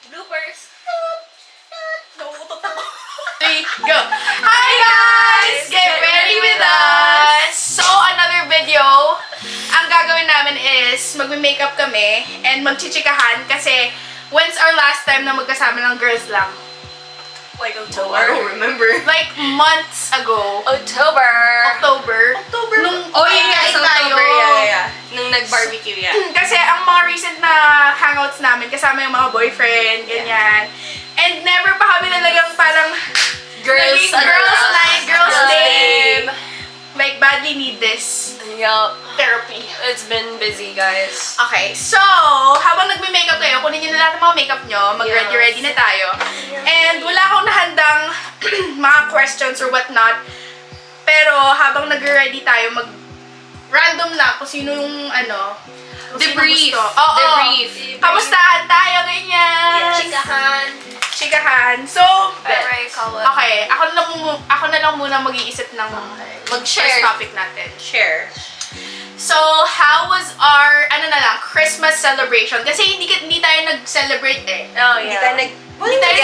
Bloopers. Nauutot ako. 3, go! Hi guys! Get ready with us! So, another video. Ang gagawin namin is magme-makeup kami and magchichikahan kasi when's our last time na magkasama ng girls lang? Like I October. don't remember. Like months ago. October. October. Nung Sa tayo. October, yeah. Nung nag-barbecue, yeah. Kasi ang mga recent na hangouts namin, kasama yung mga boyfriend, ganyan. And never pa kami talagang parang naging girls night, girls day. Like, badly need this Yup. therapy. It's been busy, guys. Okay, so, habang nagme-makeup kayo, kunin nyo na lahat ng mga makeup nyo, mag-ready-ready na tayo. And wala akong nahandang mga questions or whatnot. Pero habang nag-ready tayo, random lang kung sino yung kung sino Debrief. gusto. Oo. Debrief. Kamustahan tayo, ganyan. Chikahan. Chikahan. So, Whatever you call it. okay, ako na lang muna mag-iisip ng Mag-share. first topic natin. Share. So, how was our, Christmas celebration? Kasi hindi tayo nag-celebrate eh. Oh, Hindi yeah. tayo Hindi tayo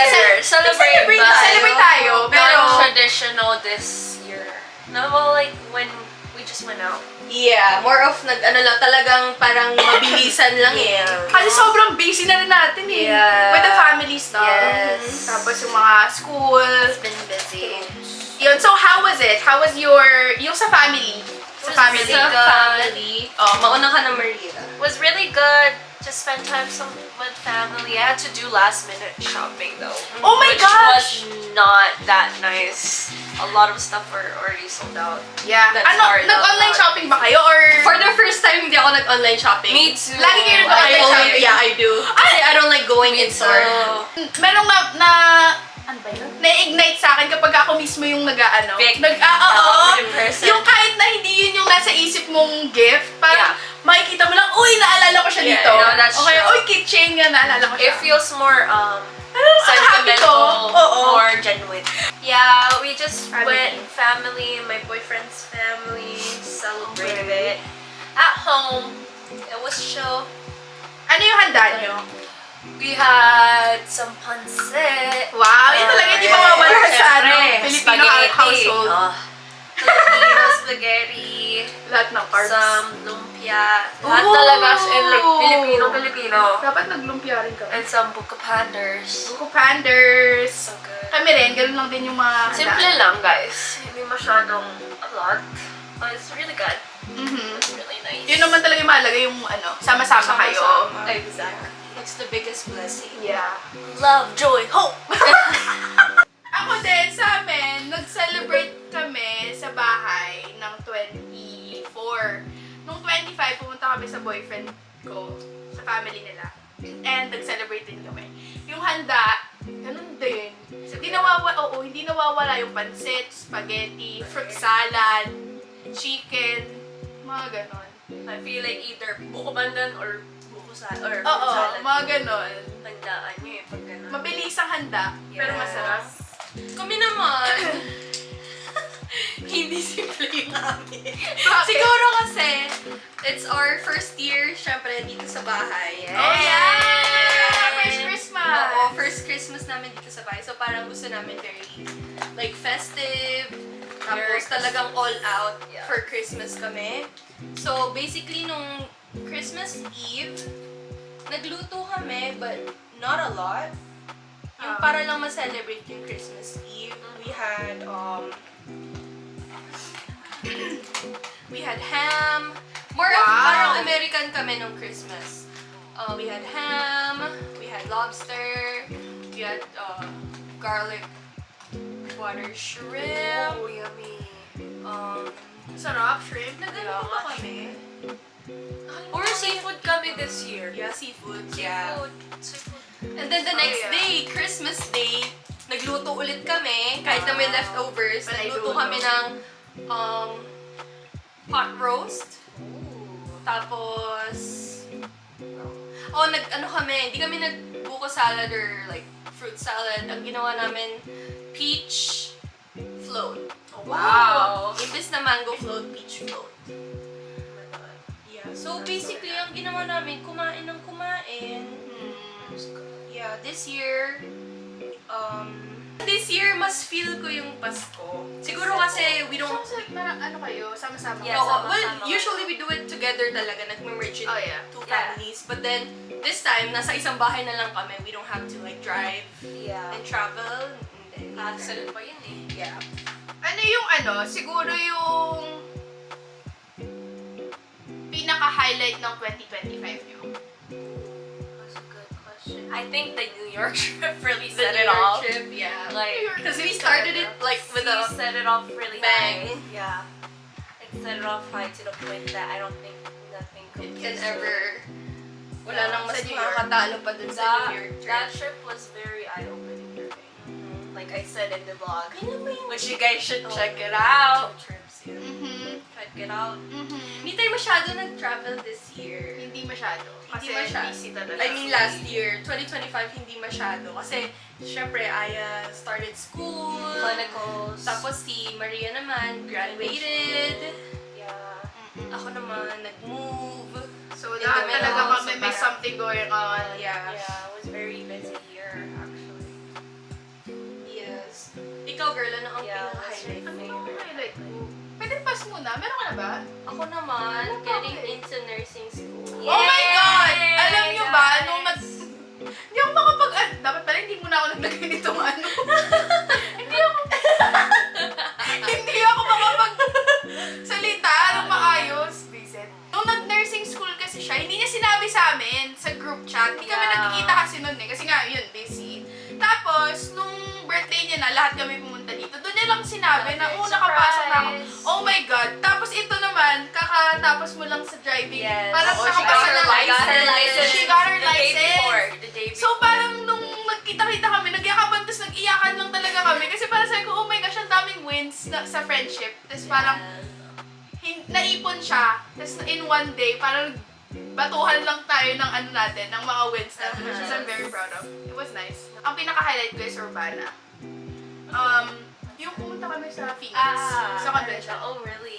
Celebrate tayo. Celebrate tayo, pero... Non-traditional this year. No, well, like, when we just went out. Yeah, more of talagang parang mabilisan lang eh. Kasi sobrang busy na rin natin eh. Yeah. With the family stuff. Yes. Tapos yung mga school. It's been busy. Yun, so how was it? How was yung sa family? Sa family. Sa family. Oh, mauna ka na, Maria. Was really good to spend time with family. I had to do last minute shopping though. Oh my which gosh! was not that nice. A lot of stuff were already sold out. Yeah. That's hard, Nag-online though. shopping ba kayo? Or... For the first time, hindi ako nag-online shopping. Me too. Lagi kayo I nag-online only, shopping? yeah, I do. Kasi I don't like going in store. Merong ano ba yun? Na-ignite sa akin kapag ako mismo yung nag-ano. Vic. Oo. In person. Yung kahit na hindi yun yung nasa isip mong gift, parang Yeah. makikita mo lang, uy, naalala ko siya Yeah, dito. no, that's Okay, true. uy, keychain nga, naalala ko siya. It feels more happy to. sentimental, Oo. more genuine. Yeah, we just Family. went family, my boyfriend's family, celebrated it at home. It was chill. Ano yung handa nyo? We had some pancit. Wow, yun talaga hindi mawawala sa Filipino Spaghetti. household. Filipino spaghetti. Lahat ng carbs. Some lumpia. Lahat Ooh. talaga siya, like Filipino. Dapat naglumpia rin kami. And some buka panders. Buko Panders. So good. Kami rin, ganun lang din yung mga Simple lang, guys. Hindi masyadong a lot. But it's really good. Mhm. It's really nice. Yun naman talaga yung mahalaga yung sama-sama kayo. Exactly. It's the biggest blessing. Yeah. Love, joy, hope! Ako din, sa amin, nag-celebrate kami sa bahay ng 24. Nung 25, pumunta kami sa boyfriend ko, sa family nila. And nag-celebrate din kami. Yung handa, ganun din. Hindi nawawala yung pansit, spaghetti, fruit salad, chicken, mga ganon. I feel like either buko pandan or buko salad. Or Oo, fruit salad. mga ganon. Tandaan nyo eh, pag gano'n. Mabilis ang handa, pero Yes. masarap. Kami naman, hindi simple yung amin. Siguro kasi, it's our first year, syempre, dito sa bahay. Yes. Oh yeah! First Christmas! Oo, first Christmas namin dito sa bahay. So, parang gusto namin very, like, festive. Tapos, talagang all out Yeah. for Christmas kami. So, basically, nung Christmas Eve, nagluto kami, but not a lot. Yung para lang ma-celebrate yung Christmas Eve, we had, we had ham. More of Wow. parang American kami nung Christmas. We had ham, we had lobster, we had garlic water shrimp. Oh, yummy. Sarap, shrimp. Nagano pa kami. Or seafood kami this year. Yeah, seafood. Yeah. Seafood. And then the Oh, next yeah. day, Christmas Day, nagluto ulit kami. Kahit na may leftovers, nagluto Panay-luto. kami ng pot roast. Tapos, hindi kami nag-buko salad or like fruit salad. Ang ginawa namin, peach float. Wow. Imbes na mango float, peach float. Yeah. So basically, ang ginawa namin, kumain ng kumain. Yeah, this year, mas feel ko yung Pasko. Siguro kasi we don't... So, ano kayo? Sama-sama? Yeah, Oo, sama-sama. well, usually we do it together talaga. Nag-merge Oh, yeah. two Yeah. families. But then, this time, nasa isang bahay na lang kami. We don't have to like drive Yeah. and travel. And then, Absolute pa yun eh. yeah. Ano yung siguro yung pinaka-highlight ng 2025 nyo? That's a good question. I think the New York trip really The set New it York off. trip, yeah. Like, Because we started it like with we a set it off really bang. high. Yeah. It set it off high to the point that I don't think nothing It could can be ever... Wala Yeah, nang mas sa New York. makakatalo pa dun sa New York trip. That trip was very eye-opening for me. Mhm. Like I said in the vlog. Kailan ba yung... Which you guys should Oh, check it out. Trips yun. Check it out. Hindi tayo masyado nag-travel this year. Hindi masyado. Kasi Hindi masyado. busy talaga. I mean, last year, 2025, hindi masyado. Kasi, syempre, Aya started school. Clinicals. Tapos si Maria naman, graduated. Yeah. Ako naman, nag-move. So, In lahat the middle, talaga kami so may parang- something going on. Yeah. Yeah, it was very busy year actually. Yes. Ikaw, girl, ano ang Yeah, pinaka-highlight Ano mo? yung highlight mo? Pwede pass muna. Meron ka na ba? Ako naman, getting into nursing school. Oh my God! Yay, Alam nyo ba, guys! nung hindi ako makapag... dapat pala hindi muna ako naglagay nitong ano. hindi ako makapag salita ng maayos. Vincent. Nung nag-nursing school kasi siya, hindi niya sinabi sa amin sa group chat. Hindi kami Yeah. nagkikita kasi nun eh. Kasi nga, yun, busy. Tapos, nung birthday niya na, lahat kami pumunta dito. Doon niya lang sinabi na, Okay, nakapasok na ako. surprise. Oh my God. Tapos ito naman, kakatapos mo lang sa driving. Yes. Parang Oo, she nakapasa got her na license. She got her the day license. before. The day before. So parang nung nagkita-kita kami, nagyakapan, tapos nag-iyakan lang talaga kami. Kasi parang sabi ko, oh my gosh, ang daming wins sa friendship. Tapos parang naipon siya. Tapos in one day, parang batuhan lang tayo ng ano natin, ng mga wins natin. Which is I'm very proud of. It was nice. Ang pinaka-highlight ko is Urbana. Yung pumunta kami sa Phoenix, sa convention. Oh, really?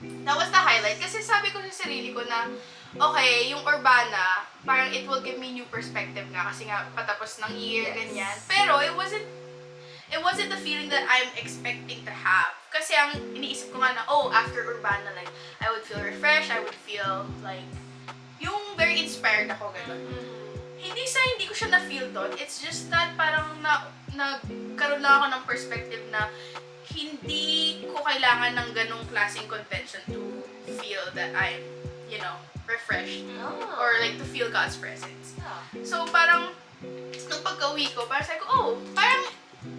Mhm. That was the highlight. Kasi sabi ko sa sarili ko na, okay, yung Urbana, parang it will give me new perspective nga. Kasi nga, patapos ng year, Yes. ganyan. Pero it wasn't the feeling that I'm expecting to have. Kasi ang iniisip ko nga na, oh, after Urbana, like, I would feel refreshed, I would feel like, yung very inspired ako, gano'n. Hindi ko siya na-feel doon. It's just that parang nagkaroon lang ako ng perspective na hindi ko kailangan ng ganong klaseng convention to feel that I'm, refreshed. Oh. Or like to feel God's presence. Yeah. So parang, nung pagka-uwi ko, parang sabi ko, oh, parang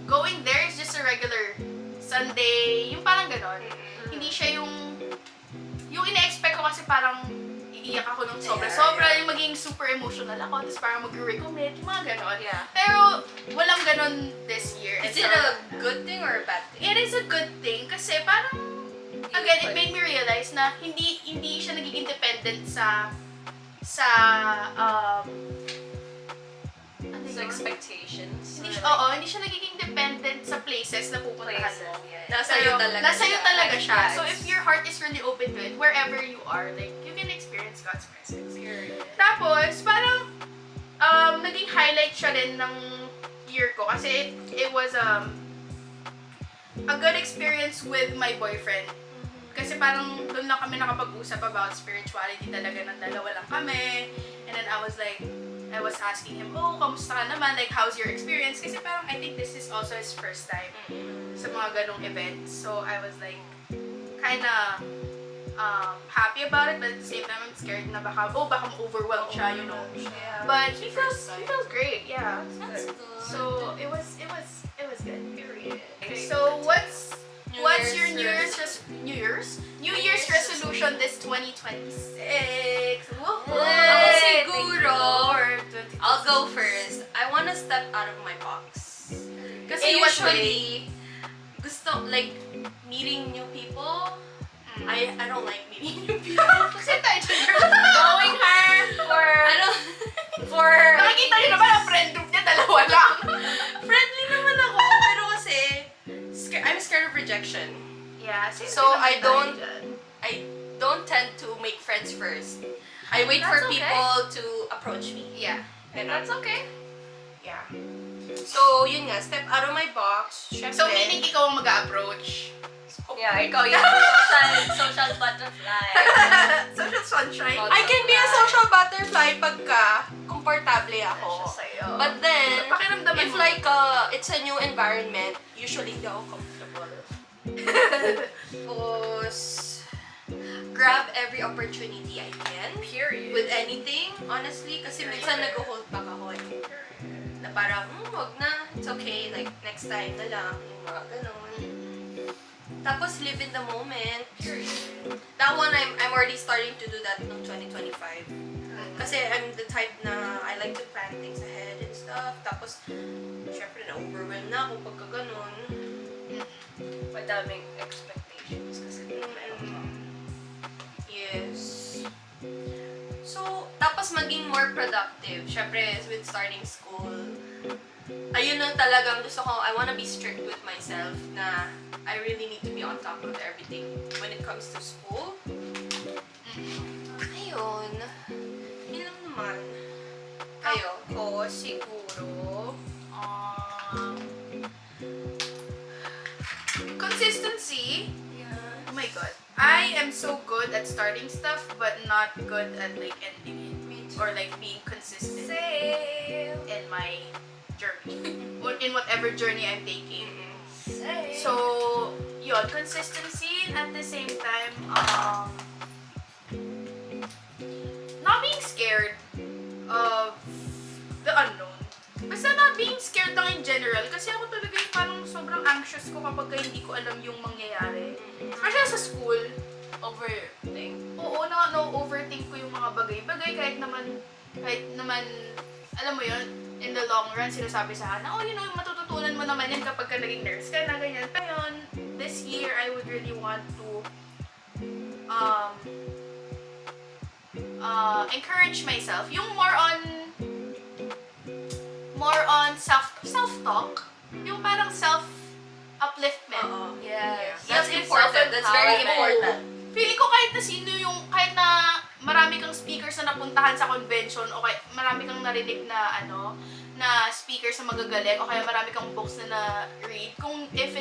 going there is just a regular Sunday, yung parang ganon. Hindi siya yung ina-expect ko kasi parang iiyak ako nung sobra-sobra, yung maging super emotional ako, tapos parang mag-recommit, yung mga ganon. Yeah. Pero walang ganon this year. Is it a good thing or a bad thing? It is a good thing kasi parang, again, it made me realize na hindi siya nagiging dependent sa ano So yun? expectations. Hindi siya nagiging dependent sa places na pupuntahan Places, mo. yeah. Nasa iyo talaga. Nasa iyo talaga siya. Yeah, So if your heart is really open to it, wherever you are, like, you can experience God's presence. Tapos, parang, naging highlight siya din ng year ko kasi it was a good experience with my boyfriend. Kasi parang doon lang kami nakapag-usap about spirituality talaga ng dalawa lang kami. And then I was asking him, oh, kamusta ka naman? Like, how's your experience? Kasi parang I think this is also his first time sa mga ganong events. So I was like, kinda happy about it, but at the same time I'm scared na baka ma-overwhelm siya, Yeah. But he feels great, yeah. That's good. So it was good. Period. So what's your New New Year's resolution this 2026? Woohoo! Ako Yay! siguro, Thank you, Lord. I'll go first. I wanna step out of my box. Kasi In what usually, gusto, like, meeting new people, I don't like meeting new people. Kasi tayo Knowing her for I don't, for, nakikita niyo naman ang friend group niya, dalawa lang. friendly naman ako, pero kasi, I'm scared of rejection. Yeah, So, I don't tend to make friends first. I wait for That's okay. people to approach me. Yeah. And that's okay. Yeah. So, yun nga, step out of my box. Syempre, So, meaning ikaw ang mag-approach. Yeah, ikaw yung social butterfly. Social sunshine. I can be a social butterfly pagka komportable ako. Siya sa'yo. But then, Pakiramdaman if mo. like it's a new environment, usually hindi ako comfortable. Tapos, grab every opportunity I can. Period. With anything, honestly, kasi minsan nag-hold back ako eh. Na parang, wag na, it's okay, like, next time na lang, yung mga ganun. Tapos, live in the moment. Period. That one, I'm already starting to do that noong 2025. Kasi I'm the type na I like to plan things ahead and stuff. Tapos, syempre, na-overwhelm na ako pagka ganun. Madaming expectations kasi Yes. So, tapos maging more productive. Syempre, with starting school, ayun ang talagang gusto ko. I wanna be strict with myself na I really need to be on top of everything when it comes to school. Ayun. Yun lang naman. Kayo? Ako, siguro, consistency. Yeah. Oh my God. I am so good at starting stuff, but not good at like ending Me it. too. Or like being consistent Same. in my journey. Or in whatever journey I'm taking. Same. So, yun, consistency and at the same time, not being scared of the unknown. Basta not being scared lang in general. Kasi ako talaga yung parang sobrang anxious ko kapag hindi ko alam yung mangyayari. Especially sa school. Overthink. Oo, na-overthink ko yung mga bagay-bagay kahit naman, alam mo yun, in the long run, sinasabi sa akin, oh, you know, matututunan mo naman yan kapag ka naging nurse ka na, ganyan. Pero yun, this year, I would really want to encourage myself. Yung more on self-talk. Yung parang self-upliftment. Oo. Yes. That's Yung important. That's very self-empowerment. important. Feeling ko kahit na sino yung, kahit na marami kang speakers na napuntahan sa convention o kaya marami kang narinig na na speakers na magagaling o kaya marami kang books na na-read. Kung if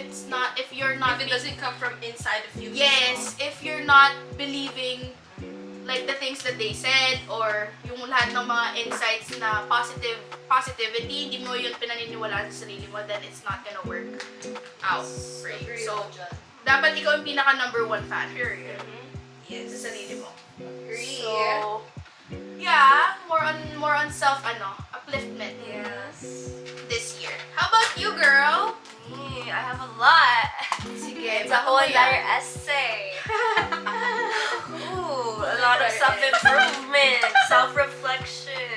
you're not If it doesn't come from inside of you. yes, if you're not believing like the things that they said or yung lahat ng mga insights na positivity, hindi mo yun pinaniniwalaan sa sarili mo, then it's not gonna work out for you. Agree So, ako dyan. dapat ikaw yung pinaka number one fan, period. Yes. Sa sarili mo. Agree. So, yeah, more on self upliftment Yes. this year. How about you, girl? Me, I have a lot. Sige, It's a whole entire essay. Ooh, a lot of self-improvement, self-reflection.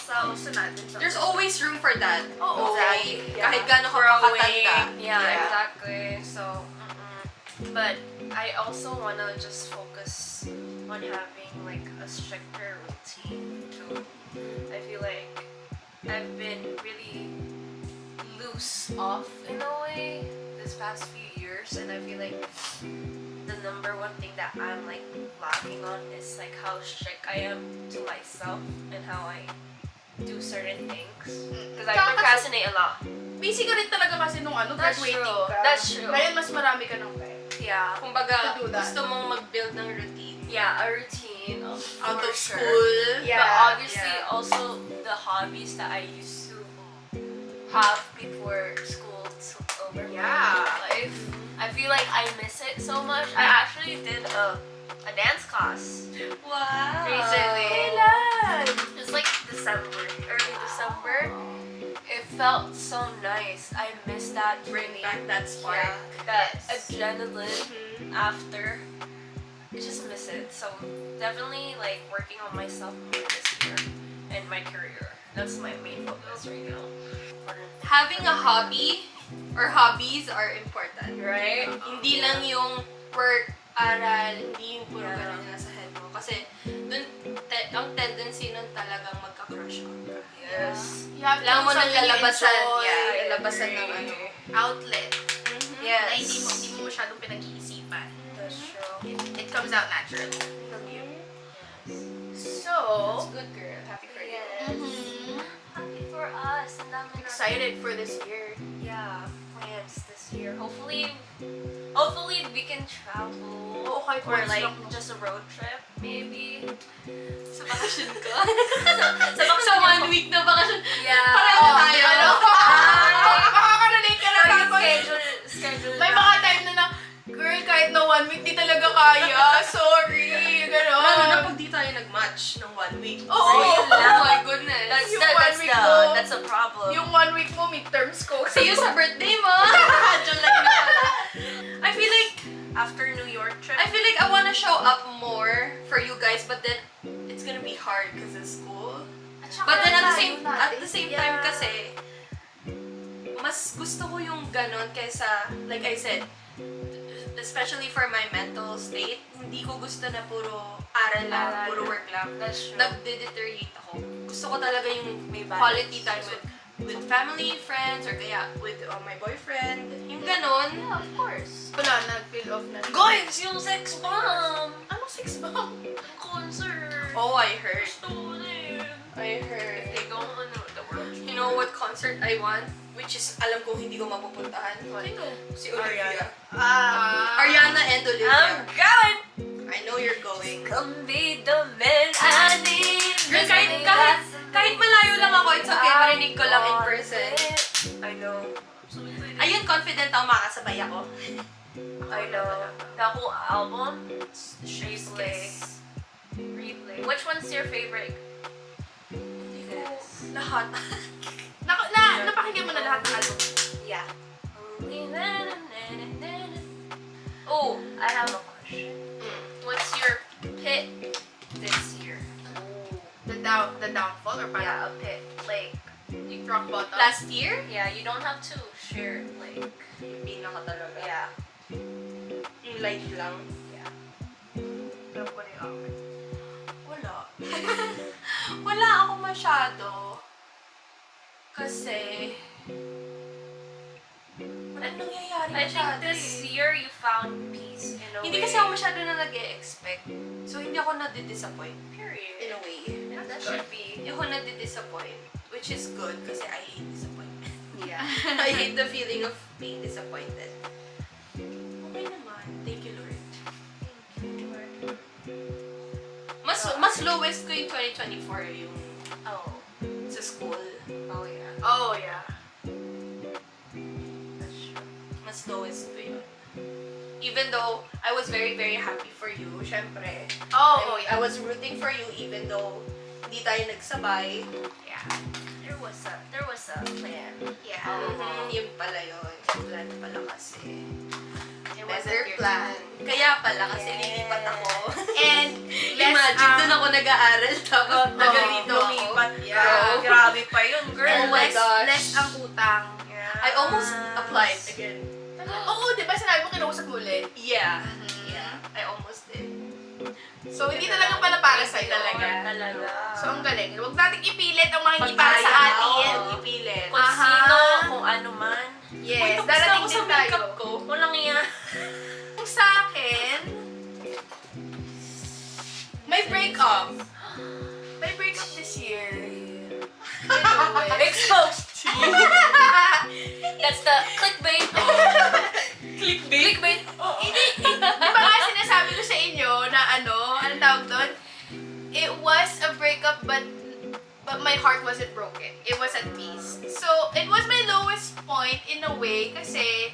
Gusto natin. There's always room for that. Oo. Okay? Yeah. Kahit gano'n ka Growing. kakatanda. Yeah, exactly. So, but I also wanna just focus on having like a stricter routine too. I feel like I've been really loose off in a way this past few years, and I feel like the number one thing that I'm like lacking on is like how strict I am to myself and how I do certain things. Because I Tsaka kasi- procrastinate a lot. Busy ka rin talaga kasi nung That's graduating true. ka. That's true. Ngayon, mas marami ka ng time. Yeah. Kumbaga, To do that. gusto mong mag-build ng routine. Yeah, a routine. Out for of sure. school. Yeah. But obviously also the hobbies that I used to have before school took over my Yeah. life. I feel like I miss it so much. I actually did a dance class Wow. recently. Kailan? Just like early December. It felt so nice. I miss that Bring really. back that spark. Yeah, that Yes. adrenaline after. I just miss it. So definitely like working on myself more this year and my career. That's my main focus right now. Having a hobby or hobbies are important. Right? Hindi lang yung work, aral, hindi yung puro Yeah. ganun yung nasa head mo. Kasi dun, ang tendency nun talagang magka-crush out ka. Yes. You have to Kailangan mo do ng something you lalabasan. enjoy. Yeah, I lalabasan ng agree. ano. Outlet. Yes. Na hindi mo masyadong pinag-iisipan. That's true. It comes out naturally. So, That's good, girl. Happy for you. Yes. us. Ang dami natin. Excited for this year. Yeah, plans this year. Hopefully we can travel. Oo, kahit Or once like lang. just a road trip, maybe. Sa bakasyon ko. Sa Sa 1 week na bakasyon. Yeah. Pareho Oh, tayo. ano? Makaka-relate ka na Sorry, tapos. schedule May na. mga time na girl, kahit na 1 week, di talaga kaya. Sorry. Gano'n. Lalo na pag di tayo nag-match ng 1 week. Oo. Oh my goodness. Yung 1 week mo. That's a problem. Yung 1 week mo, midterms ko. See you sa birthday mo. July na pala. I feel like After New York trip. I wanna show up more for you guys, but then it's gonna be hard because of school. But then at the same time kasi, mas gusto ko yung ganon kaysa, like I said, especially for my mental state, hindi ko gusto na puro aral lang, puro work lang. That's true. Nagde-deteriorate ako. Gusto ko talaga yung May balance. quality time with family, friends, or kaya with my boyfriend. Yung ganon. Yeah, of course. Wala, nag-peel off na. Guys, yung sex bomb! Anong 6 bomb? Ang concert! Oh, I heard. Gusto din. I heard. They go on the world. You know what concert I want? Which is, alam kong hindi ko mapupuntahan. Sino? Si Olivia. Ariana. Ariana and Olivia. I'm going! I know you're going. Come be the man I need. Girl, kahit malayo lang ako, it's okay. Marinig ko lang in person. I know. So excited. Ayun, confident ako makasabay ako. I know. The whole album, Replay. Which one's your favorite? Lahat. Napakinggan mo na lahat ng album. Yeah. Oh, I have a question. What's your pit this year? The downfall or parang Yeah, a pit. Like, yung rock bottom. Last year? yeah, you don't have to share, like, Yung pinaka talaga. yeah. Yung light lang. Yeah. Alam ko na yung akin. Wala. Wala ako masyado. Kasi, walang nangyayari I think masyado this eh. year you found peace in a Hindi way. kasi ako masyado na nag-e-expect. So, hindi ako nadi-disappoint. Period. In a way. And that should be. Hindi ako nadi-disappoint. Which is good kasi I hate disappointment. Yeah. I hate the feeling of being disappointed. Okay naman. Thank you, Lord. Mas lowest ko yung 2024 yung Oh. sa school. Oh yeah. Oh, yeah. That's true. Mas lowest ko yun. Even though I was very, very happy for you, syempre. Oh, I was rooting for you even though hindi tayo nagsabay. Yeah. There was a plan. Yeah. Yun pala yun. Plan pala kasi. It Better wasn't your plan. Kaya pala kasi lilipat ako. And, Imagine, doon ako nag-aaral tapos nagalito ako. lumipat. Yeah. Grabe pa yun, girl. Oh my gosh. less ang utang. Yeah. I almost applied again. Oo, di ba sinabi mo kinausap mo ulit? Yeah. Mhm. Yeah. I almost did. So, hindi talaga pala para sa'yo. Talaga. So, ang galing. Huwag natin ipilit ang mga hindi para sa atin. Ipilit. Kung Aha. sino, kung ano man. Yes, Uy, tapos na darating ako sa din tayo. makeup ko. Walang yan. Kung sa akin, may break-up. May break-up this year. Exposed. That's the clickbait. Clickbait. Hindi, di ba nga sinasabi ko sa inyo na anong tawag doon? It was a breakup but my heart wasn't broken. It was at peace. So, it was my lowest point in a way kasi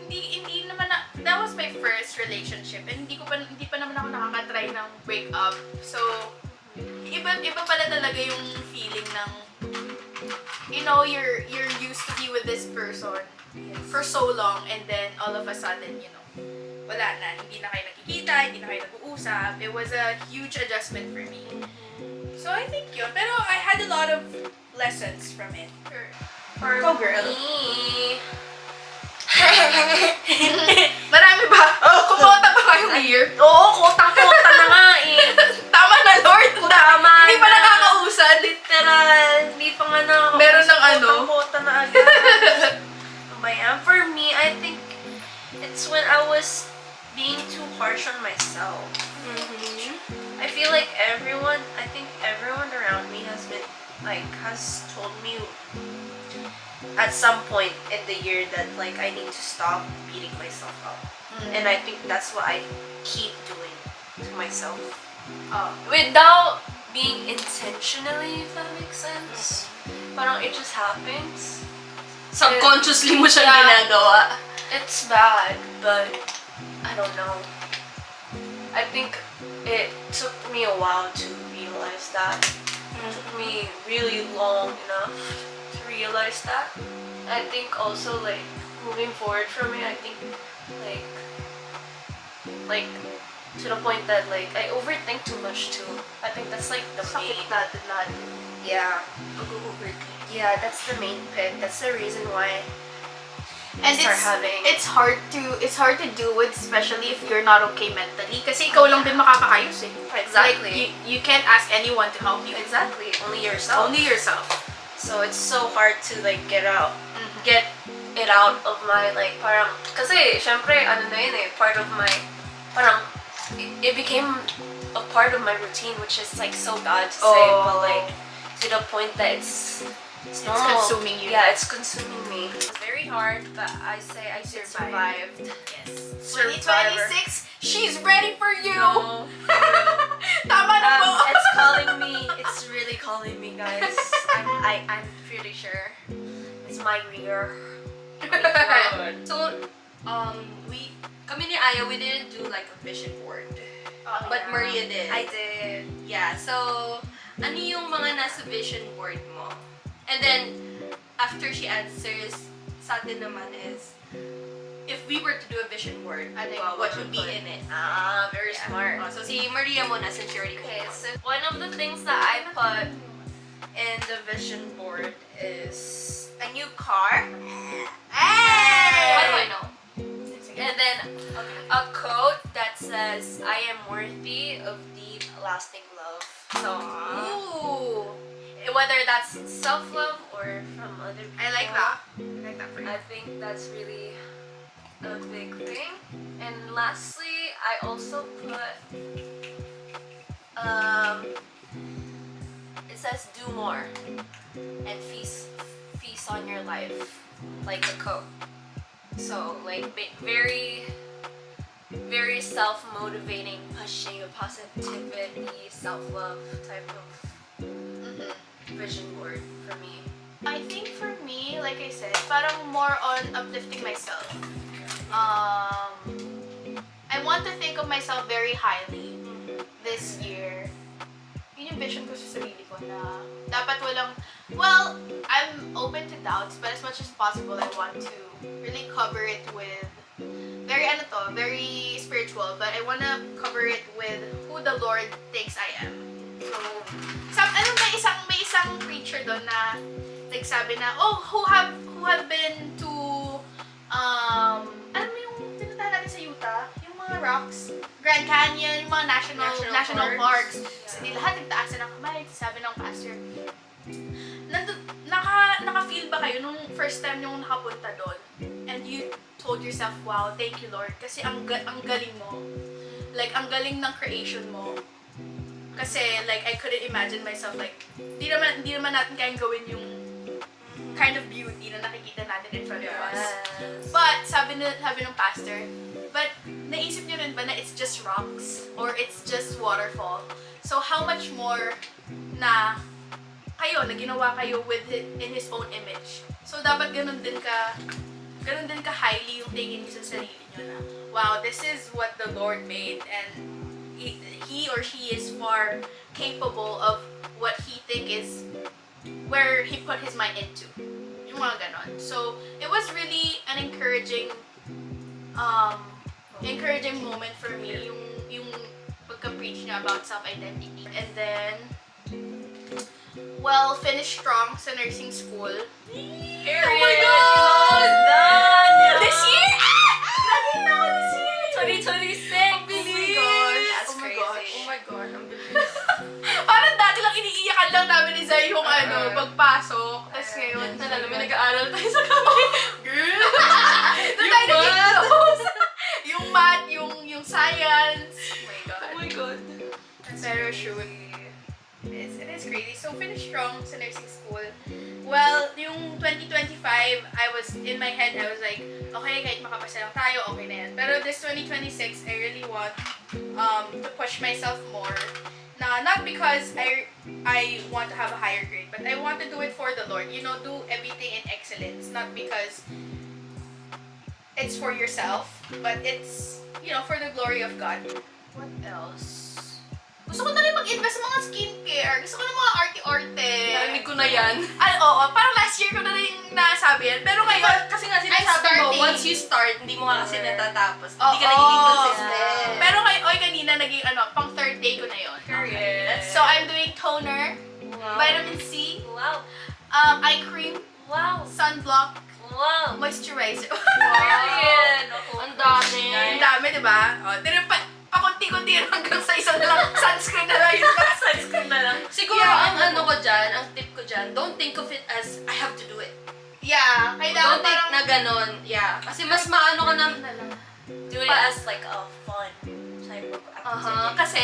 hindi naman that was my first relationship and hindi pa naman ako nakaka-try ng breakup. So, iba pala talaga yung feeling ng you're used to be with this person for so long and then all of a sudden, wala na. Hindi na kayo nakikita, hindi na kayo nag-uusap. It was a huge adjustment for me. So, I think yun. Pero I had a lot of lessons from it. For Go, girl. me. Marami ba? Kumota pa kayong year? Oo, kotang-kota na nga eh. Tama na, Lord! Tama Hindi pa na. nakakausad. Literal. Hindi pa nga na. Meron ng ano? Kotang-kota na agad. Ayan. For me, I think it's when I was being too harsh on myself. I feel like everyone around me has been like has told me at some point in the year that like I need to stop beating myself up. And I think that's what I keep doing to myself. Without being intentionally, if that makes sense. Parang it just happens. Subconsciously mo siyang Yeah. ginagawa. It's bad, but I don't know. I think it took me a while to realize that. It took me really long enough to realize that. I think also like moving forward from it, I think like to the point that like I overthink too much too. I think that's like the Sakit main. natin lahat. Yeah. Mag-overthink. Yeah, that's the main pit. That's the reason why And I start having. it's hard to do with, especially if you're not okay mentally. Kasi ikaw lang din makakayos eh. Exactly. Like, you can't ask anyone to help you. Exactly. Only yourself. Only yourself. So it's so hard to like get it out of my like parang kasi syempre ano na yun eh, part of my parang it became a part of my routine, which is like so bad to say, but like to the point that it's normal. consuming you. Yeah, it's consuming me. It's very hard, but I say I survived. Yes. Survivor. 2026, she's ready for you! No. Tama na po! It's calling me. It's really calling me, guys. I'm pretty sure it's my year. So, kami ni Aya, we didn't do like a vision board. But Maria did. I did. Yeah, so, ano yung mga nasa vision board mo? And then, after she answers, sa atin naman is, if we were to do a vision board, Ano yung what what would you be put? in it? Very Yeah. smart. So, si Maria muna, since you already Okay, picked so one of the things that I put in the vision board is a new car. Hey! How do I know? And then a quote that says, I am worthy of deep, lasting love. So, Ooh! whether that's self-love or from other people. I like that. I like that for you. I think that's really a big thing. And lastly, I also put, it says do more and feast on your life, like the quote. So like very self-motivating, pushing a positivity, self-love type of vision board for me. I think for me, like I said, parang more on uplifting myself. I want to think of myself very highly this year. Yun yung vision ko sa sarili ko na dapat walang, well, I'm open to doubts, but as much as possible, I want to really cover it with very spiritual, but I want to cover it with who the Lord thinks I am. So, may isang preacher doon na nagsabi na, who have been to, alam mo yung tinatahan natin sa Utah? Yung mga rocks, Grand Canyon, yung mga national parks. So, di lahat nagtaasan ng kamay, sabi ng pastor. Naka-feel ba kayo nung first time yung nakapunta doon? And you told yourself, wow, thank you Lord. Kasi ang galing mo. Like, ang galing ng creation mo. Kasi, like, I couldn't imagine myself, like, di naman natin kayang gawin yung kind of beauty na nakikita natin in front of us. But, sabi ng pastor, but, naisip niyo rin ba na it's just rocks? Or it's just waterfall? So, how much more na ginawa kayo in His own image? So, dapat ganun din ka highly yung tingin niyo sa sarili niyo na, wow, this is what the Lord made, and he or she is far capable of what He think is where He put His mind into. Yung mga ganon. So, it was really an encouraging moment for me, yung pagka-preach niya about self-identity. And then, well, finish strong sa nursing school. Period. Oh my God! Done! This year? Nakita ko this year! 2026! Bilis! That's Oh my crazy. gosh. Oh my God, ang bilis. Parang dati lang iniiyakan lang namin ni Zay yung pagpasok. Tapos ngayon, Nalala mo, nag-aaral tayo sa kamay. girl! Doon tayo nag-close! Yung math, yung science. Oh my God. Oh my God. Pero sure. It It's crazy. So, finished strong sa nursing school. Well, yung 2025, I was, in my head, I was like, okay, kahit makapasa lang tayo, okay na yan. Pero this 2026, I really want to push myself more. Not because I want to have a higher grade, but I want to do it for the Lord. You know, do everything in excellence. Not because it's for yourself, but it's, you know, for the glory of God. What else? Gusto ko na rin mag-invest sa mga skincare. Gusto ko na mga arte-arte. Narinig ko na yan. Ay, oo. Parang last year ko na rin nasabi yan. Pero ngayon, Kasi nga I'm sinasabi mo, starting. once you start, hindi mo nga kasi natatapos. Oo. Hindi ka nagiging consistent. Pero ngayon, kanina naging pang third day ko na yun. Correct. So, I'm doing toner, Wow. vitamin C, Wow. eye cream, Wow. sunblock, Wow. moisturizer. Period. Ang dami. Ang dami, di ba? O, pakunti-kunti yun hanggang sa isa na lang. Sunscreen na lang yun. Sunscreen na lang. Siguro Yeah. ang ano ko dyan, ang tip ko dyan, don't think of it as, I have to do it. Yeah. Kailangan Don't think parang... na ganon. Yeah. Kasi mas maano ka ng... Do it Pa- as like a fun type of Aha. activity. Kasi,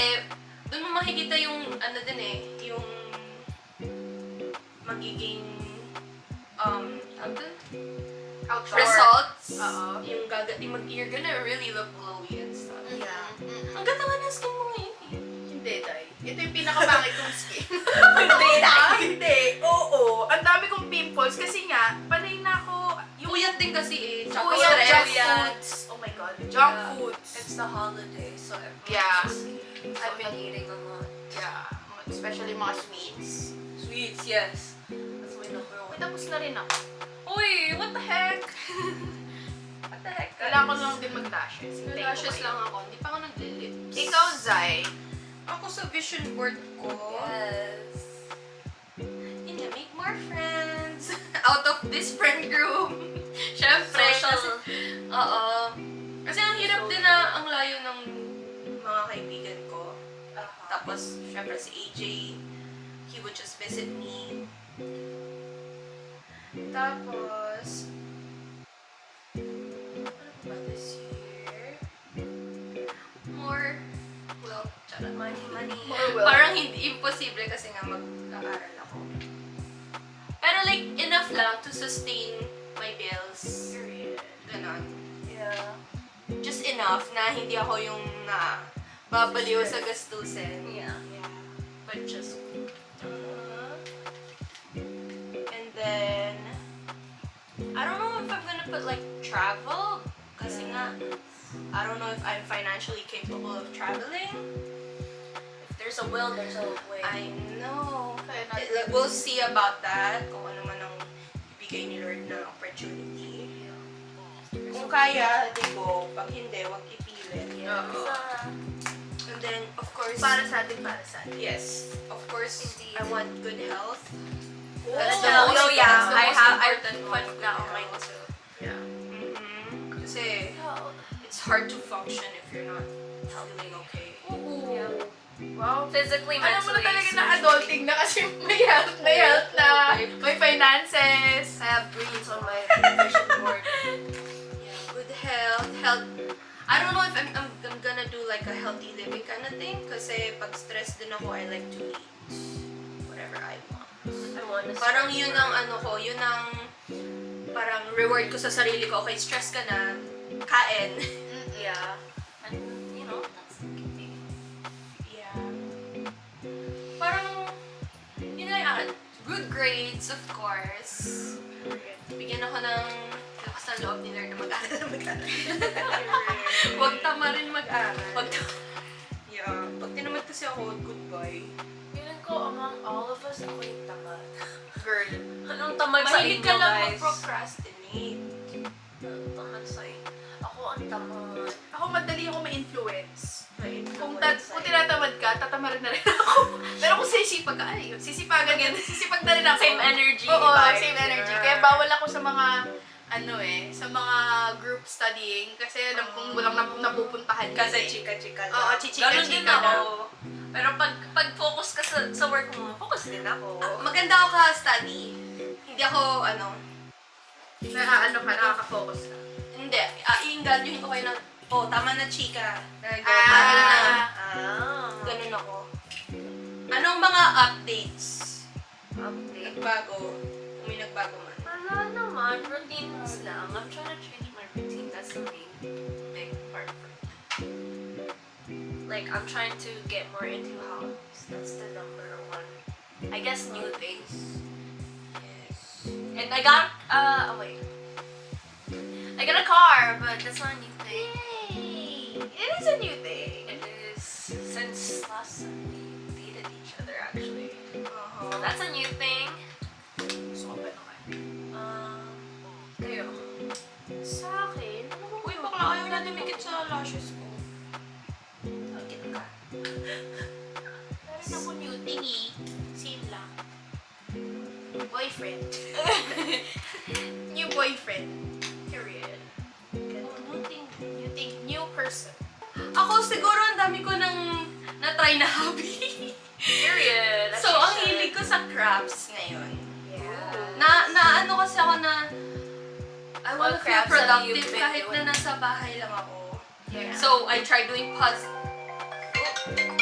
doon mo makikita yung, ano din eh, yung magiging, ano dun? Outdoor. Results. Oo. You're gonna really look glowy and stuff. Yeah. Ang ganda nga ng skin mo ngayon eh. Hindi, Day. Ito yung pinakapangit kong skin. Hindi na. Hindi. Oo. Ang dami kong pimples kasi nga, panay na ako. Puyat din kasi eh. Tsaka Puyat, stress. junk foods. Oh my God. Junk Yeah. foods. It's the holiday, so everyone's Yeah. just I've been eating a lot. Yeah. Especially mga sweets. Sweets, yes. That's my number Uy, one. tapos na rin ako. Uy, what the heck? What the heck? Kailangan ko lang din mag-lashes. Hintayin ko Lashes kayo. lang ako. Hindi pa ako nag-lips. Ikaw, Zai. Ako sa vision board ko. Yes. Yun nga, make more friends. Out of this friend group. Siyempre. Social. Oo. Kasi ang hirap din na ang layo ng mga kaibigan ko. Tapos, syempre si AJ, he would just visit me. Tapos, ano ba this year? More, well, charot, money. More will. Parang hindi, imposible kasi nga mag-aaral ako. Pero like, enough lang to sustain my bills. Ganon. Yeah. Just enough na hindi ako yung na babaliw sa gastusin. Yeah. But just... And then... I don't know if I'm gonna put like travel. Kasi nga, I don't know if I'm financially capable of traveling. If there's a will, there's a way. I know. Kaya natin. We'll see about that. Kung ano man ang ibigay ni Lord na opportunity. Kung kaya, di go. Pag hindi, wag ipilit. Oo. And then, of course, Para sa atin, para sa atin. yes, of course, Indeed. I want good health. Oh, That's the yeah. most, Oh, yeah. that's the I most have- I important put one. that good on my health. list. Yeah. Kasi, it's hard to function if you're not feeling okay. Oo. Yeah. Wow. Physically, Alam mo na mentally, talaga na spiritually. adulting na kasi may health na, may finances. I have breeds on my vision board. Yeah, good health. I don't know if I'm gonna do like a healthy living kind of thing kasi pag stressed din ako, I like to eat whatever I want. I want to Parang yun ang ano ko, yun ang parang reward ko sa sarili ko. Okay, stress ka na, kain. Yeah. And, you know, that's okay. Yeah. Parang, yun na good grades, of course. Bigyan ako ng lakas ng loob ni Lord na mag-aral na mag-aral. Huwag tama rin mag-aral. Huwag tama. Yeah. Pag tinamad kasi ako, goodbye. Feeling ko, among all of us, ako yung tamad. Girl. Anong tamad sa Mahilig inyo, ka lang guys? mag-procrastinate. Anong tamad sa inyo? Ako ang tamad. Ako madali ako ma-influence. Kung Tamad tinatamad ka, tatamarin na rin ako. Pero kung sisipag ka, ay, sisipagan yan. Sisipag na rin ako. Same energy. Oo, vibe. same energy. Kaya bawal ako sa mga, sa mga group studying. Kasi alam kong walang napupuntahan. Kasi yun eh. chika-chika lang. Oo, chichika-chika Ganun din na. ako. Pero pag focus ka sa work mo, focus din ako. Maganda ako ka-study. Hindi ako, Nakaka-focus ka. hindi. I-ingalyuhin ko kayo na, tama na chika. Ah. Ah. Ganun ako. Anong mga updates? Update. Nagbago? Kung may nagbago man. Wala naman. Routines lang. I'm trying to change my routine. That's the main big part for me. Like, I'm trying to get more into hobbies. That's the number one. I guess new things. Yes. And I got, wait. I got a car, but that's not a new thing. Yay! It is a new thing. It is since last time we dated each other, actually. Uh-huh. That's a new thing. So, pa naman. Kayo. Sa akin, Uy, bakla ayaw na dumikit sa lashes ko. Bakit ka? meron ako new thing eh. Same lang. Boyfriend. New boyfriend. Period. Oh, nothing. New thing. New person. Ako siguro ang dami ko nang na-try na hobby. Period. So, ang hilig ko sa crafts ngayon. Yeah. Na ano kasi ako na I wanna What feel crafts have you productive been kahit doing? na nasa bahay lang ako. Yeah. So, I tried doing puzzle.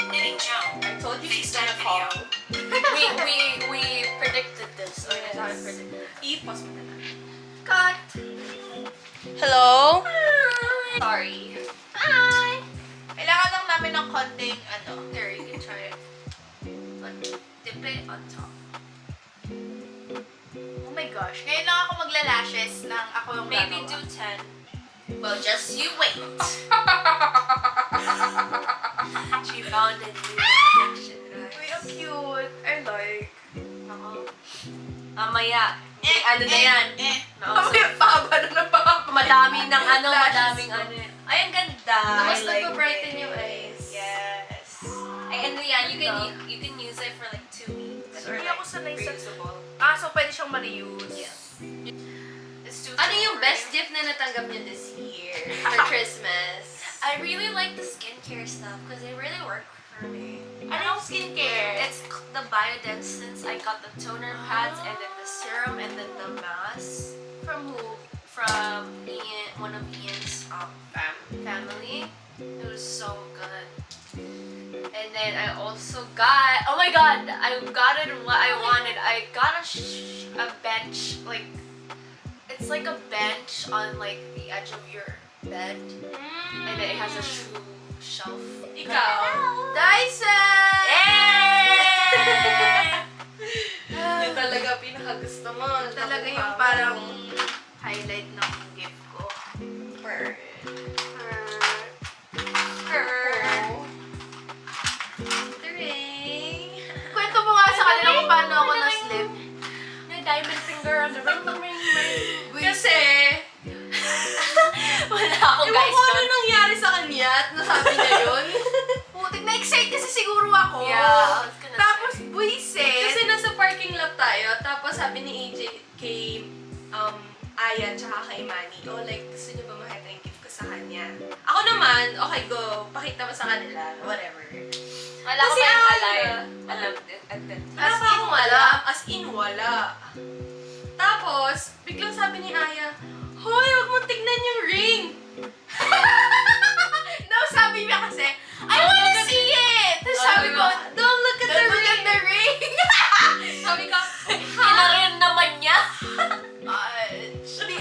Knitting Joan. I told you she's gonna FaceTime call. we predicted this. Or yes. How we predicted. I-pause mo na lang. Cut. Hello? Sorry. Hi. Kailangan lang namin ng konting ano. There, you can try it. But dip it on top. Oh my gosh. Ngayon lang ako magla-lashes ng ako yung Maybe gagawa. do 10. Well, just you wait. She found a new addiction, Uy, guys. ang cute. I like. Oo. Mamaya. Ano na yan? Mamaya, pahaba na ng pahaba. Madami ng ano, Lashes madaming ko. ano. Ay, ang ganda. Mas I like nagpa-brighten it. yung eyes. Yes. Ay, and yeah, you can use it for like 2 weeks. Or Hindi like ako sanay sa... reusable. So pwede siyang ma-reuse. Yes. It's too Ano yung temporary. best gift na natanggap niyo this year for Christmas? I really like the skincare stuff because they really work for me. Ano yung skincare? It's the Biodensins. I got the toner pads and then the serum and then the mask From who? from Ian, one of Ian's family. It was so good. And then I also got, oh my god, I got it what I wanted. I got a bench, like, it's like a bench on like the edge of your bed. And then it has a shoe shelf. Ikaw? Dyson! Yay! Yun talaga pinakagusto mo. Talaga yung parang highlight ng gift ko. Kwento mo nga sa kanila kung paano ako na-slip. May diamond finger on the ring, ring, ring. Kasi, Wala akong ewan guys ko ano doon. nangyari sa kanya at nasabi niya yun. Putik, na-excite kasi siguro ako. Yeah, I was gonna Tapos say. buisit. Kasi nasa parking lot tayo, tapos sabi ni AJ kay Aya tsaka kay Manny, oh like gusto niyo ba makita yung gift ko sa kanya? Ako naman, okay go, pakita mo sa kanila, whatever. Wala ko Kasi pa yung Aya, align. Alam din. Wala pa akong alam, as in wala. Tapos, biglang sabi ni Aya, hoy, wag mong tignan yung ring! No, sabi niya kasi, I wanna see it! Tapos sabi ko, don't look at the don't look ring! at the ring! Sabi ko, Kinarin naman niya.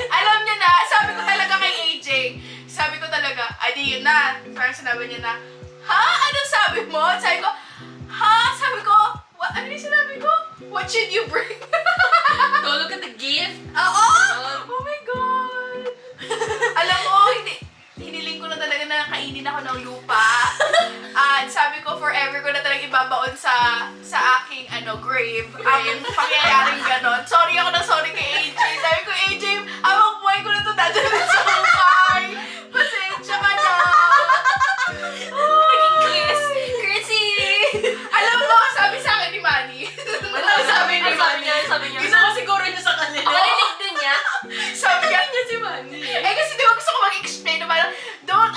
Alam niya na, sabi ko talaga kay AJ, sabi ko talaga, ay di yun na. Parang sinabi niya na, ha? Anong sabi mo? Sabi ko, ha? Sabi ko, ano yung sinabi ko? What should you bring? don't look at the gift! Oo! Oh my God! Alam mo, hiniling ko na talaga na kainin ako ng lupa. At sabi ko, forever ko na talaga ibabaon sa aking grave. Ang pangyayaring ganon. Sorry ako na sorry kay AJ. Sabi ko, AJ, habang buhay ko na ito dadalhin sa ukay. Pasensya ka na. Chrissy! Alam mo, sabi sa akin ni Manny. Sabi ni Sabi niya, sabi niya. Gusto ko siguro niya sa kanila. Narinig din niya. Sabi niya, niya si Manny. kasi di ba gusto ko mag-explain na parang, don't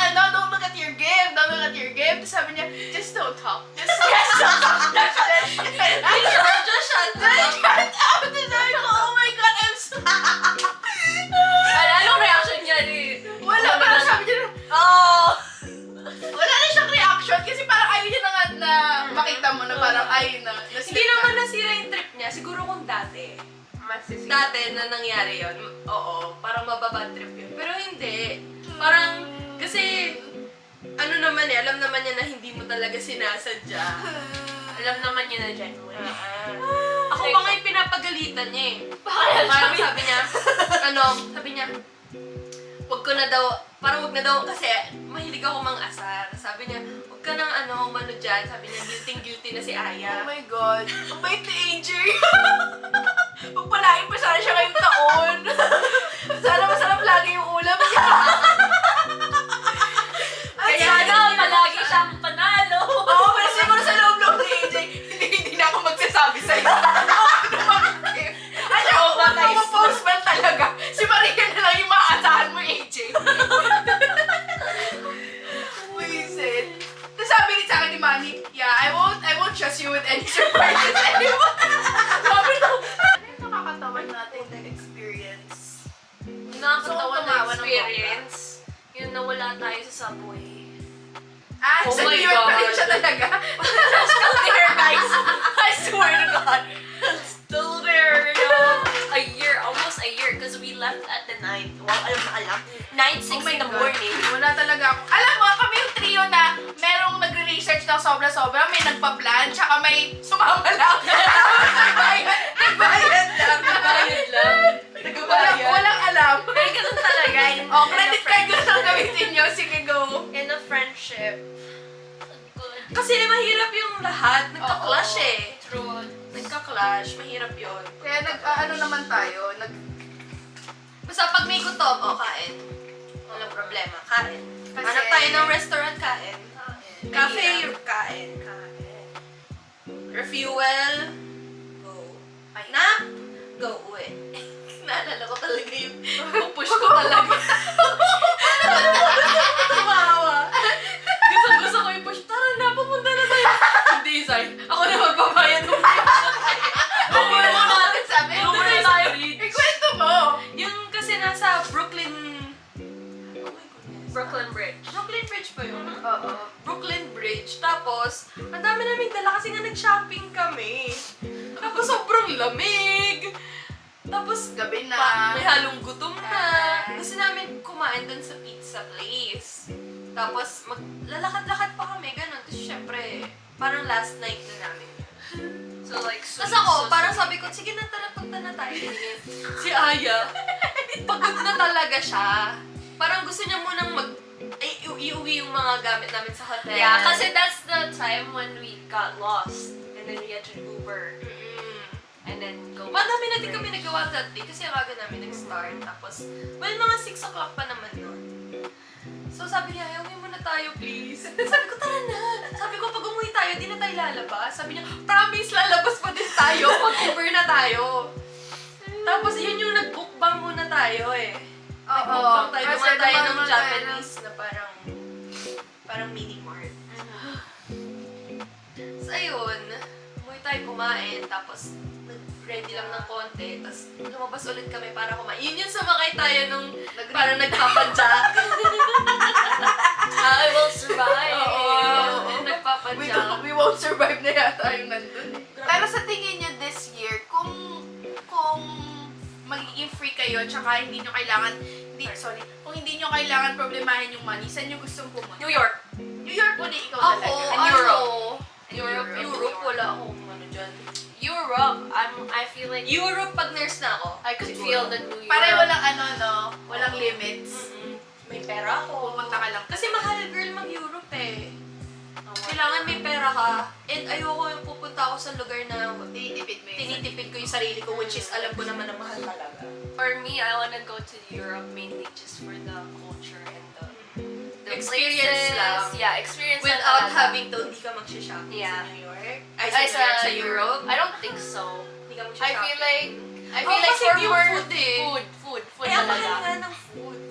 look at your gift, don't look at your gift. Tapos sabi niya, just don't talk. Just don't talk. Just shut up. Just shut up. Tapos sabi ko, natin na nangyari yun, oo, parang mababad trip yun. Pero hindi. Parang, kasi, ano naman alam naman niya na hindi mo talaga sinasadya. Alam naman niya na genuine. Ako pa nga yung pinapagalitan niya eh. Parang sabi niya, sabi niya, wag ko na daw, parang wag na daw, kasi mahilig ako mang-asar. Sabi niya, wag ka nang umano dyan. Sabi niya, guilty na si Aya. Oh my God. Ang bait ni AJ. Pagpalain pa sana siya ngayong taon. Sana masarap lagi yung ulam niya. Kaya na, palagi siyang panalo. Oo, pero siguro sa loob-loob ni AJ, hindi na ako magsasabi sa'yo. Ay, siya ako mga postman talaga. Si Maria na lang yung maaasahan mo, AJ. Wisit. Tapos sabi ni sa akin ni Manny, yeah, I won't trust you with any surprises anymore. Sabi ko, ano yung nakakatawan natin na experience? Nakakatawa Gusto ko tumawa na ng experience. Yung nawala tayo sa subway. Ah, Oh sa my New York pa rin God. siya talaga. Still there, guys. I swear to God. Still there, you know. Almost a year, because we left at the night. Well, alam. 9:06 in the morning. Wala talaga ako. Alam mo, kami yung trio na merong nagre-research ng sobra-sobra, may nagpa-plan, tsaka may sumama lang. Nagbayad lang. Walang alam. Pero ganun talaga. Oh, credit card ko lang gamitin nyo. Sige, go. In a friendship. Good. Kasi mahirap yung lahat. Nagka-clash Oo. eh. True. Nagka-clash. Mahirap yun. Kaya ano naman tayo, Basta pag may gutom, kain. Walang problema, kain. Kasi- Hanap tayo ng restaurant, kain. Cafe, kain. Refuel, go. Nap, go uwi. Naalala ko talaga yung pupush ko talaga. Tumawa. Gusto ko yung push. Tara na, pupunta na tayo. Hindi, Zay. Ako na magbabayad ng Bumura mo natin sabi. Bumura tayo, Reed. Ikwento mo. Yung kasi nasa Brooklyn... Oh my goodness. Brooklyn Bridge. Brooklyn Bridge ba yun? Oo. Brooklyn Bridge. Tapos, ang dami naming dala kasi nga nag-shopping kami. Tapos sobrang lamig. Tapos, Gabi na. may halong gutom na. Gusto namin kumain dun sa pizza place. Tapos, lalakad-lakad pa kami, ganun. Tapos, syempre, parang last night na namin. So, like, Tapos ako, parang sabi ko, sige na tara, punta na tayo. Si Aya, pagod na talaga siya. Parang gusto niya munang iuwi yung mga gamit namin sa hotel. yeah, kasi that's the time when we got lost. And then we had to Uber. And then go Madami na din kami nagawa that day kasi ang aga namin nag-start. Tapos, well, mga 6 o'clock pa naman nun. So sabi niya, uwi muna tayo please. Sabi ko, tara na. Sabi ko, pag umuwi tayo, di na tayo lalabas. Sabi niya, promise, lalabas pa din tayo. Mag-Uber na tayo. Tapos yun yung nag-bookbang muna tayo eh. Nag-bookbang tayo. Kasi Dumaan tayo dumaan ng muna Japanese na parang mini-mart. So ayun, umuwi tayo kumain. Tapos ready lang ng konti. Tapos lumabas ulit kami para kumain. Yun yung sumakay tayo nung parang nagpapadyak. I will survive. Oo, nagpapadyak. We won't survive na yata yung nandun eh. Pero sa tingin niyo this year, kung magiging free kayo, tsaka hindi nyo kailangan, kung hindi nyo kailangan problemahin yung money, saan nyo gustong pumunta? New York. New York ulit ikaw Ako, talaga. And Europe. Europe, wala akong ano dyan. Europe. I feel like you Europe pag nurse na ako. I could feel the New York. Parang walang walang limits. May pera ako. Pumunta ka lang. Kasi mahal girl mag-Europe eh. Kailangan may pera ka. And ayoko yung pupunta ako sa lugar na Tinitipid mo yun. tinitipid ko yung sarili ko, which is alam ko naman na mahal talaga. For me, I want to go to Europe mainly just for the culture and the Experience places. lang. Yeah, experience lang Without talaga. having to, di ka mag-shopping Yeah. sa New York. Ay, sa Europe. I don't think so. Di ka I mag-shopping. feel like kasi for yung more food eh. food Ay, ang mahal talaga. nga ng food.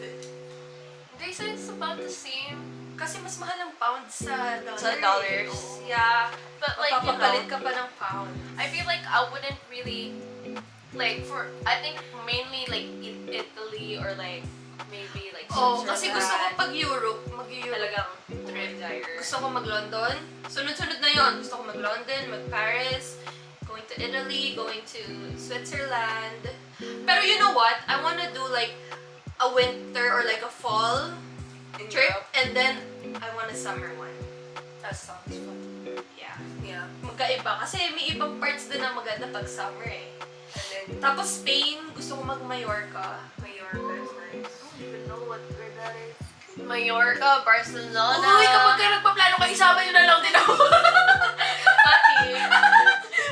They say it's about the same Kasi mas mahal ang pound sa dollar. sa dollars. Oo. Yeah, but like you Mapapapalit know, ka pa ng pound. I feel like I wouldn't really like I think mainly like Italy or like maybe like Oh, kasi gusto ko Switzerland. pag Europe, mag-Europe. Talagang trip. desire. Gusto ko mag-London. Sunod-sunod na yon. Gusto ko mag-London, mag-Paris, going to to Italy, going to Switzerland. Pero you know what? I wanna do like a winter or like a fall In trip, Europe. and then I want a summer one. That sounds fun. Yeah. Yeah. Magkaiba. Kasi may ibang parts din na maganda pag summer eh. And then Tapos Spain, gusto ko mag-Mallorca. Mallorca is nice. I don't even know where that is. Mallorca, Barcelona. Uy, kapag ka nagpaplano kayo, isama nyo na lang din ako. Bakit?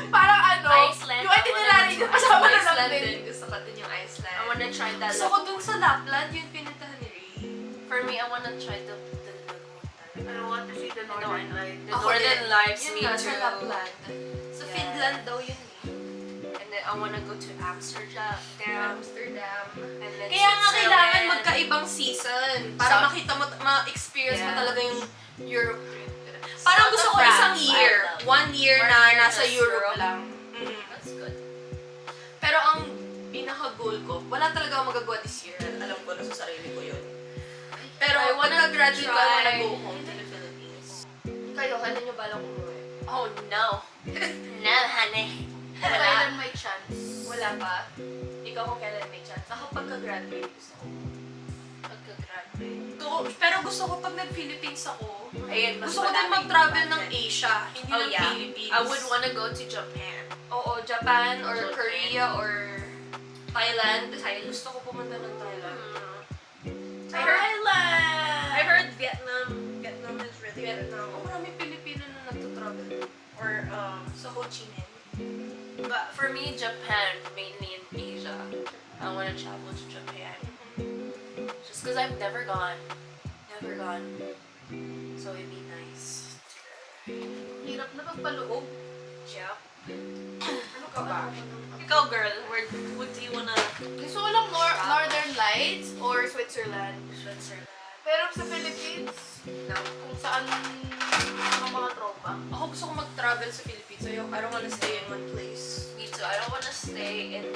Parang ano, Iceland. yung itinerary nyo, kasama na lang Iceland din. din. Gusto ko din yung Iceland. I wanna try that. Gusto ko dun sa Lapland, yung pinuntahan ni Ray. For me, I wanna try the lagoon. I want to see the Northern Lights. The Northern Lights, Yun me nga, too. sa Lapland. Sa Yeah. Finland daw yun eh. And then I wanna go to Amsterdam. Amsterdam. And then Kaya nga kailangan Switzerland. magkaibang season para South- makita mo, ma-experience mo Yeah. talaga yung Europe trip. Parang South gusto of ko isang France, year. I love. 1 year 1 na year nasa na Europe Europe. lang. That's good. Pero ang pinaka-goal ko, wala talaga ako magagawa this year. Alam ko na sa sarili ko yun. Pero I wanna pagka-graduate ko, I wanna try- go home to the Philippines. Kayo, kailan nyo balak umuwi? Oh no. No, honey. Kailan may chance? Wala pa. Ikaw kung kailan may chance. Ako pagka-graduate gusto ko. Pagka-graduate. Pero gusto ko pag nag-Philippines ako, Ayun, mas gusto ko din madaming mag-travel ng budget. Asia, hindi Oh ng yeah. Philippines. I would wanna go to Japan. Oo, Japan or Japan. Korea or Thailand. Gusto ko pumunta ng Thailand. Thailand! I heard Vietnam. Vietnam is really good. Vietnam. Oh, marami Pilipino na nagto-travel. Or Sa Ho Chi Minh. but for me, Japan, mainly in Asia. I wanna travel to Japan. Just because I've never gone. Never gone. So it'd be nice. Hirap na pagpaloob. Yeah. Ano ka ba? Ikaw, girl, what do you wanna Gusto ko lang Northern Lights or Switzerland. Switzerland? Pero sa Philippines, No. kung saan ang mga tropa. Ako gusto ko mag-travel sa Philippines. So, I don't wanna stay in one place. Me too. I don't wanna stay in.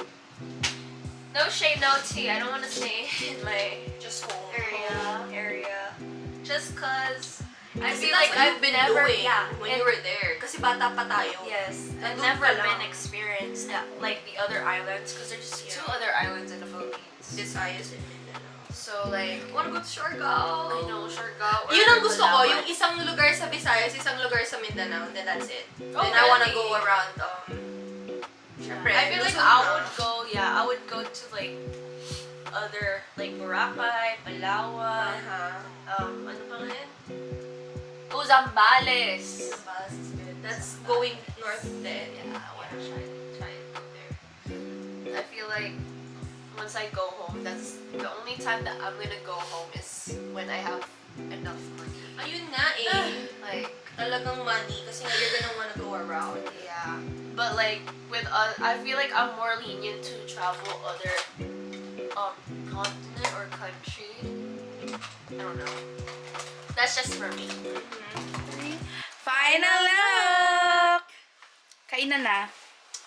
No shade, no tea. I don't wanna stay in my Just home. area. Just cause I Kasi feel that's like what I've you've been never, doing yeah, when and- you were there. Kasi bata pa tayo. Yes, I've Nandun never ka lang. been experienced that, like the other islands, because there's just 2 other islands in the Philippines. Visayas and Mindanao. So like, I wanna go to Siargao. I know Siargao. or Yun ang gusto ko, Palawan. yung isang lugar sa Visayas, isang lugar sa Mindanao, then that's it. Oh, then I wanna really? go around, syempre, I feel like Luzon I na. would go. Yeah, I would go to like other like Boracay, Palawan. Ano pa nga yun? Oh, Zambales. Zambales is good. That's going north then. Yeah, I wanna try and go there. I feel like once I go home, that's the only time that I'm gonna go home is when I have enough money. Ayun nga eh. Like, Talagang money, kasi nga you're gonna wanna go around. yeah. But like with I feel like I'm more lenient to travel other continent or country. I don't know. That's just for me. Final look! Kainan na.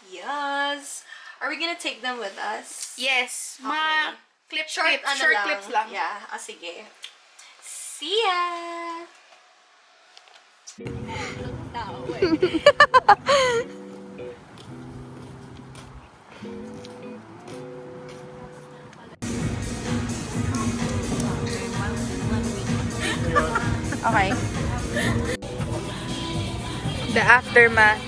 Yes. Are we gonna take them with us? Yes. Okay. Mga Short clips lang. Yeah, sige. See ya! Okay. The aftermath.